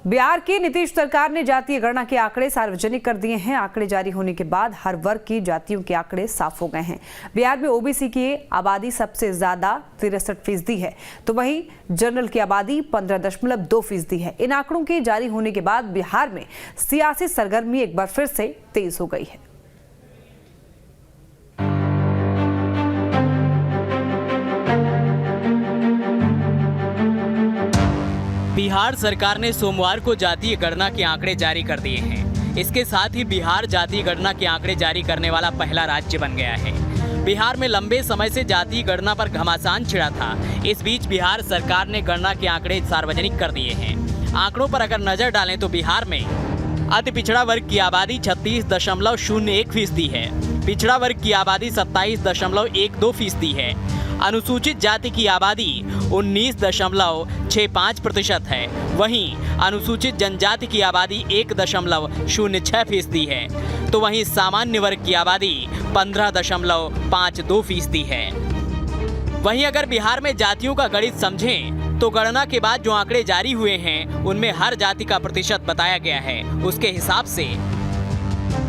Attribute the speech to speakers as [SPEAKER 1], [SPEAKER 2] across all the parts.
[SPEAKER 1] बिहार की नीतीश सरकार ने जातीय गणना के आंकड़े सार्वजनिक कर दिए हैं। आंकड़े जारी होने के बाद हर वर्ग की जातियों के आंकड़े साफ हो गए हैं। बिहार में ओबीसी की आबादी सबसे ज्यादा 63% है, तो वहीं जनरल की आबादी 15.2% है। इन आंकड़ों के जारी होने के बाद बिहार में सियासी सरगर्मी एक बार फिर से तेज हो गई है।
[SPEAKER 2] बिहार सरकार ने सोमवार को जातीय गणना के आंकड़े जारी कर दिए हैं। इसके साथ ही बिहार जातीय गणना के आंकड़े जारी करने वाला पहला राज्य बन गया है। बिहार में लंबे समय से जातीय गणना पर घमासान छिड़ा था। इस बीच बिहार सरकार ने गणना के आंकड़े सार्वजनिक कर दिए हैं। आंकड़ों पर अगर नजर डालें तो बिहार में अति पिछड़ा वर्ग की आबादी 36.01% है। पिछड़ा वर्ग की आबादी 27.12% है। अनुसूचित जाति की आबादी 19.65% है। वहीं अनुसूचित जनजाति की आबादी 1.06% है, तो वहीं सामान्य वर्ग की आबादी 15.52% है। वहीं अगर बिहार में जातियों का गणित समझें तो गणना के बाद जो आंकड़े जारी हुए हैं उनमें हर जाति का प्रतिशत बताया गया है। उसके हिसाब से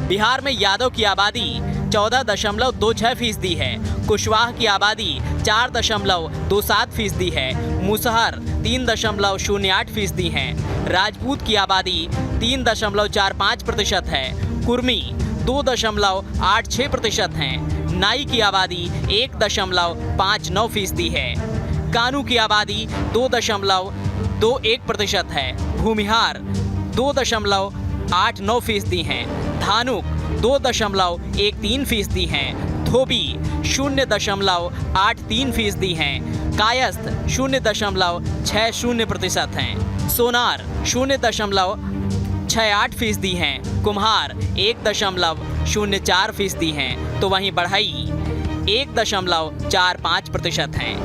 [SPEAKER 2] बिहार में यादव की आबादी 14.26% है, कुशवाहा की आबादी 4.27% है, मुसहर 3.08% है, राजपूत की आबादी 3.45% है, कुर्मी 2.86% है, नाई की आबादी 1.59% है, कानू की आबादी 2.21% है, भूमिहार 2.89% है, धानुक 2.13% हैं, धोबी 0.83% हैं, कायस्थ 0.60% हैं, सोनार 0.68% हैं, कुम्हार 1.04% हैं, तो वहीं बढ़ई 1.45% हैं।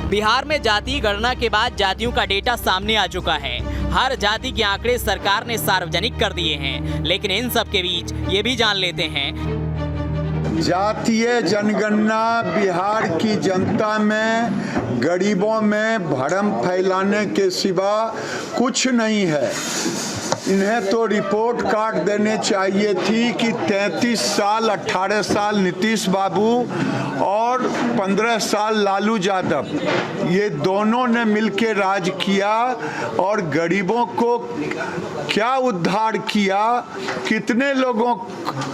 [SPEAKER 2] बिहार में जातीय गणना के बाद जातियों का डेटा सामने आ चुका है। हर जाति के आंकड़े सरकार ने सार्वजनिक कर दिए हैं, लेकिन इन सब के बीच ये भी जान लेते हैं
[SPEAKER 3] जातीय जनगणना बिहार की जनता में, गरीबों में भ्रम फैलाने के सिवा कुछ नहीं है। इन्हें तो रिपोर्ट कार्ड देने चाहिए थी कि 33 साल 18 साल नीतीश बाबू और 15 साल लालू यादव, ये दोनों ने मिलकर राज किया और गरीबों को क्या उद्धार किया, कितने लोगों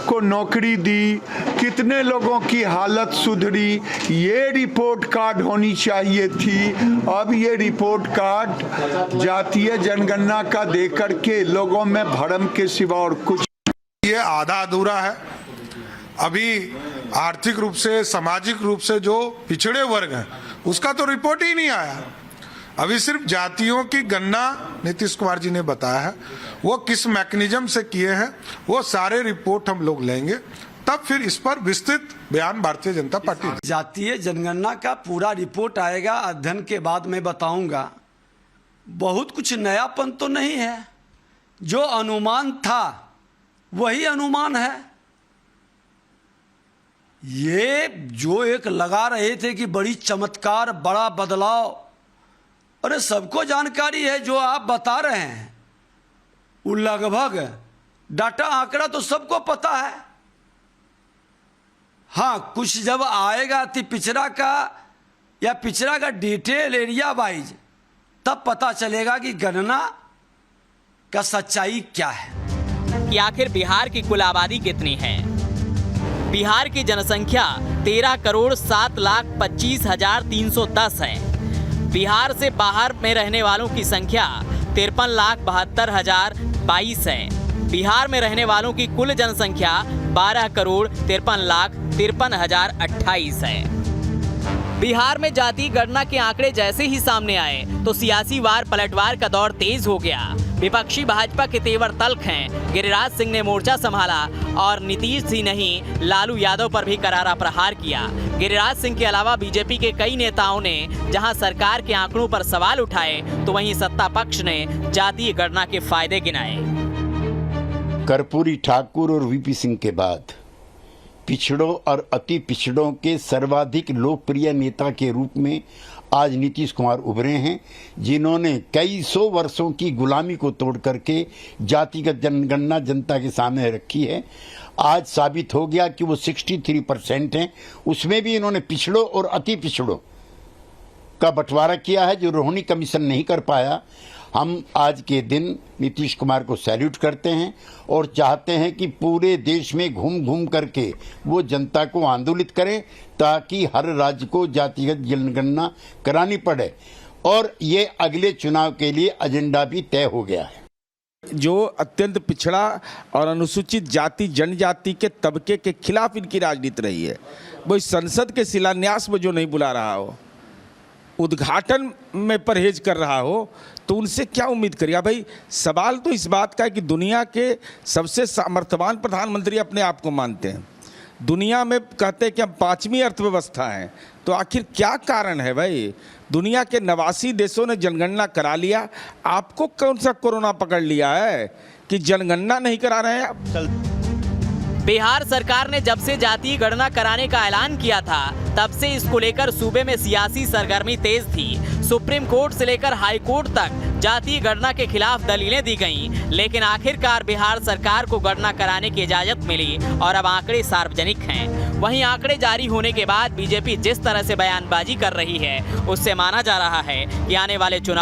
[SPEAKER 3] को नौकरी दी, कितने लोगों की हालत सुधरी, ये रिपोर्ट कार्ड होनी चाहिए थी। अब ये रिपोर्ट कार्ड जातीय जनगणना का देकर के लोगों में भ्रम के सिवा और कुछ,
[SPEAKER 4] ये आधा अधूरा है। अभी आर्थिक रूप से, सामाजिक रूप से जो पिछड़े वर्ग हैं उसका तो रिपोर्ट ही नहीं आया। अभी सिर्फ जातियों की गणना नीतीश कुमार जी ने बताया है। वो किस मैकेनिज्म से किए हैं वो सारे रिपोर्ट हम लोग लेंगे, तब फिर इस पर विस्तृत बयान भारतीय जनता पार्टी।
[SPEAKER 5] जातीय जनगणना का पूरा रिपोर्ट आएगा, अध्ययन के बाद मैं बताऊंगा। बहुत कुछ नयापन तो नहीं है, जो अनुमान था वही अनुमान है। ये जो एक लगा रहे थे कि बड़ी चमत्कार, बड़ा बदलाव, अरे सबको जानकारी है जो आप बता रहे हैं वो लगभग डाटा आंकड़ा तो सबको पता है। हाँ, कुछ जब आएगा अति पिछड़ा का या पिछड़ा का डिटेल एरिया वाइज, तब पता चलेगा कि गणना का सच्चाई क्या है
[SPEAKER 2] कि आखिर बिहार की कुल आबादी कितनी है। बिहार की जनसंख्या 13,07,25,310 है। बिहार से बाहर में रहने वालों की संख्या 53,72,022 है। बिहार में रहने वालों की कुल जनसंख्या 12,53,53,028 है। बिहार में जातीय गणना के आंकड़े जैसे ही सामने आए तो सियासी वार पलटवार का दौर तेज हो गया। विपक्षी भाजपा के तेवर तल्ख हैं। गिरिराज सिंह ने मोर्चा संभाला और नीतीश ही नहीं, लालू यादव पर भी करारा प्रहार किया। गिरिराज सिंह के अलावा बीजेपी के कई नेताओं ने जहां सरकार के आंकड़ों पर सवाल उठाए, तो वहीं सत्ता पक्ष ने जातीय गणना के फायदे गिनाए।
[SPEAKER 6] कर्पूरी ठाकुर और वीपी सिंह के बाद पिछड़ों और अति पिछड़ों के सर्वाधिक लोकप्रिय नेता के रूप में आज नीतीश कुमार उभरे हैं, जिन्होंने कई सौ वर्षों की गुलामी को तोड़ करके जातिगत जनगणना जनता के सामने रखी है। आज साबित हो गया कि वो 63% हैं। उसमें भी इन्होंने पिछड़ों और अति पिछड़ों का बंटवारा किया है, जो रोहिणी कमीशन नहीं कर पाया। हम आज के दिन नीतीश कुमार को सैल्यूट करते हैं और चाहते हैं कि पूरे देश में घूम घूम करके वो जनता को आंदोलित करें, ताकि हर राज्य को जातिगत जनगणना करानी पड़े। और ये अगले चुनाव के लिए एजेंडा भी तय हो गया है।
[SPEAKER 7] जो अत्यंत पिछड़ा और अनुसूचित जाति जनजाति के तबके के खिलाफ इनकी राजनीति रही है। वो इस संसद के शिलान्यास में जो नहीं बुला रहा हो, उद्घाटन में परहेज कर रहा हो, तो उनसे क्या उम्मीद करिए भाई। सवाल तो इस बात का है कि दुनिया के सबसे सामर्थ्यवान प्रधानमंत्री अपने आप को मानते हैं, दुनिया में कहते हैं कि हम 5वीं अर्थव्यवस्था हैं, तो आखिर क्या कारण है भाई। दुनिया के 89 देशों ने जनगणना करा लिया, आपको कौन सा कोरोना पकड़ लिया है कि जनगणना नहीं करा रहे हैं आप।
[SPEAKER 2] बिहार सरकार ने जब से जातीय गणना कराने का ऐलान किया था, तब से इसको लेकर सूबे में सियासी सरगर्मी तेज थी। सुप्रीम कोर्ट से लेकर हाई कोर्ट तक जातीय गणना के खिलाफ दलीलें दी गईं, लेकिन आखिरकार बिहार सरकार को गणना कराने की इजाजत मिली और अब आंकड़े सार्वजनिक हैं। वहीं आंकड़े जारी होने के बाद बीजेपी जिस तरह से बयानबाजी कर रही है, उससे माना जा रहा है कि आने वाले चुनाव